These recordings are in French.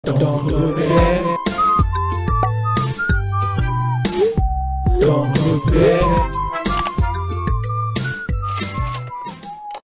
Ton repère. Ton repère.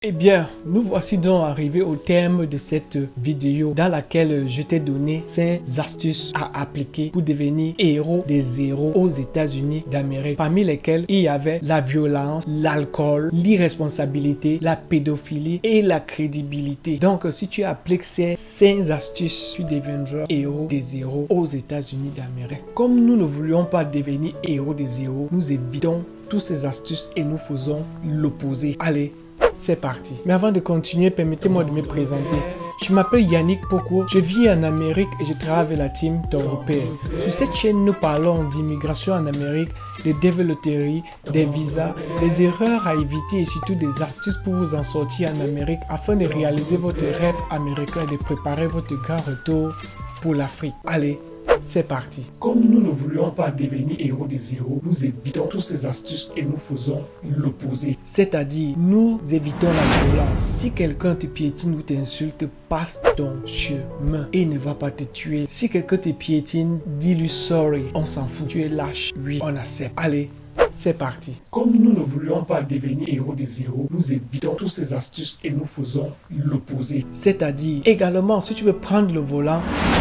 Eh bien, nous voici donc arrivés au terme de cette vidéo dans laquelle je t'ai donné 5 astuces à appliquer pour devenir héros des héros aux États-Unis d'Amérique, parmi lesquelles il y avait la violence, l'alcool, l'irresponsabilité, la pédophilie et la crédibilité. Donc, si tu appliques ces 5 astuces, tu deviendras héros des héros aux États-Unis d'Amérique. Comme nous ne voulions pas devenir héros des héros, nous évitons toutes ces astuces et nous faisons l'opposé. Allez, c'est parti. Mais avant de continuer, permettez-moi de me présenter. Je m'appelle Yannick Poko, je vis en Amérique et je travaille avec la team Ton Repère. Sur cette chaîne, nous parlons d'immigration en Amérique, de développerie, des visas, des erreurs à éviter et surtout des astuces pour vous en sortir en Amérique afin de réaliser votre rêve américain et de préparer votre grand retour pour l'Afrique. Allez, c'est parti. Comme nous ne voulions pas devenir héros des héros, nous évitons toutes ces astuces et nous faisons l'opposé. C'est-à-dire, nous évitons la violence. Si quelqu'un te piétine ou t'insulte, passe ton chemin et il ne va pas te tuer. Si quelqu'un te piétine, dis-lui sorry. On s'en fout. Tu es lâche. Oui, on accepte. Allez, c'est parti. Comme nous ne voulions pas devenir héros des héros, nous évitons toutes ces astuces et nous faisons l'opposé. C'est-à-dire, également, si tu veux prendre le volant,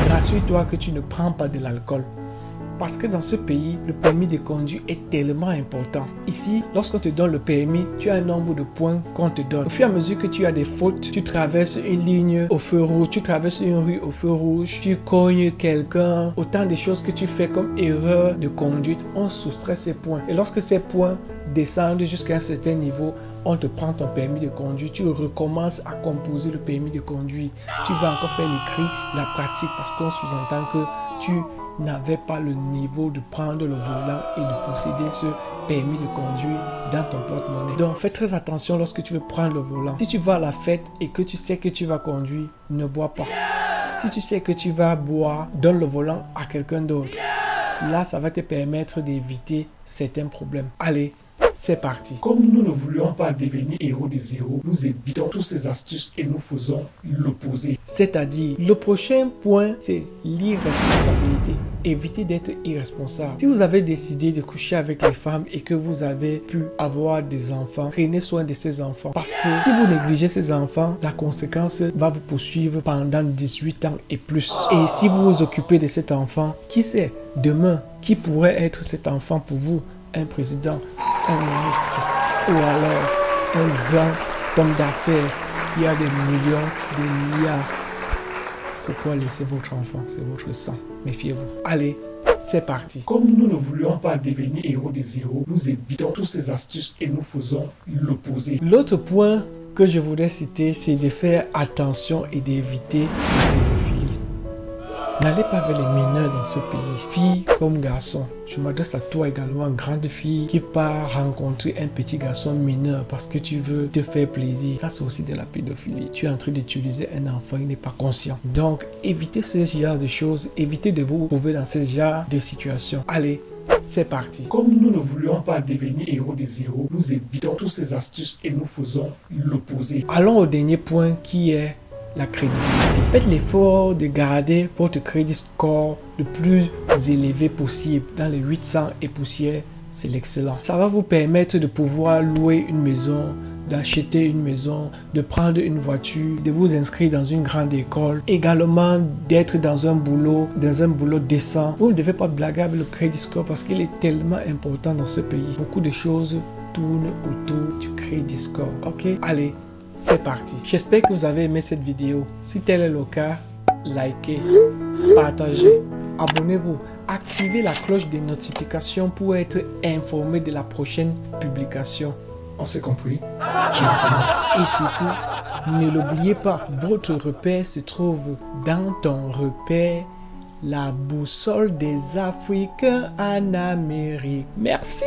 rassure-toi que tu ne prends pas de l'alcool. Parce que dans ce pays, le permis de conduire est tellement important. Ici, lorsqu'on te donne le permis, tu as un nombre de points qu'on te donne. Au fur et à mesure que tu as des fautes, tu traverses une ligne au feu rouge, tu traverses une rue au feu rouge, tu cognes quelqu'un, autant de choses que tu fais comme erreur de conduite, on soustrait ces points. Et lorsque ces points descendent jusqu'à un certain niveau, on te prend ton permis de conduire, tu recommences à composer le permis de conduire. Tu vas encore faire l'écrit, la pratique, parce qu'on sous-entend que tu n'avais pas le niveau de prendre le volant et de posséder ce permis de conduire dans ton porte-monnaie. Donc fais très attention lorsque tu veux prendre le volant. Si tu vas à la fête et que tu sais que tu vas conduire, ne bois pas. Si tu sais que tu vas boire, donne le volant à quelqu'un d'autre. Là, ça va te permettre d'éviter certains problèmes. Allez, c'est parti. Comme nous ne voulions pas devenir héros des héros, nous évitons toutes ces astuces et nous faisons l'opposé. C'est-à-dire, le prochain point, c'est l'irresponsabilité. Évitez d'être irresponsable. Si vous avez décidé de coucher avec les femmes et que vous avez pu avoir des enfants, prenez soin de ces enfants. Parce que si vous négligez ces enfants, la conséquence va vous poursuivre pendant 18 ans et plus. Et si vous vous occupez de cet enfant, qui sait, demain, qui pourrait être cet enfant pour vous? Un président, un ministre ou alors un grand homme d'affaires qui a des millions, des milliards. Pourquoi laisser votre enfant? C'est votre sang. Méfiez-vous. Allez, c'est parti. Comme nous ne voulions pas devenir héros des héros, nous évitons toutes ces astuces et nous faisons l'opposé. L'autre point que je voudrais citer, c'est de faire attention et d'éviter la pédophilie. N'allez pas vers les mineurs dans ce pays, filles comme garçons. Je m'adresse à toi également, grande fille qui part rencontrer un petit garçon mineur parce que tu veux te faire plaisir. Ça, c'est aussi de la pédophilie. Tu es en train d'utiliser un enfant, il n'est pas conscient. Donc, évitez ce genre de choses, évitez de vous trouver dans ce genre de situations. Allez, c'est parti. Comme nous ne voulions pas devenir héros des héros, nous évitons toutes ces astuces et nous faisons l'opposé. Allons au dernier point qui est la crédibilité. Faites l'effort de garder votre crédit score le plus élevé possible. Dans les 800 et poussières, c'est l'excellent. Ça va vous permettre de pouvoir louer une maison, d'acheter une maison, de prendre une voiture, de vous inscrire dans une grande école, également d'être dans un boulot décent. Vous ne devez pas blaguer avec le crédit score parce qu'il est tellement important dans ce pays. Beaucoup de choses tournent autour du crédit score. Ok? Allez, c'est parti. J'espère que vous avez aimé cette vidéo. Si tel est le cas, likez, partagez, abonnez-vous, activez la cloche des notifications pour être informé de la prochaine publication. On s'est compris? Et surtout, ne l'oubliez pas, votre repère se trouve dans ton repère, la boussole des Africains en Amérique. Merci.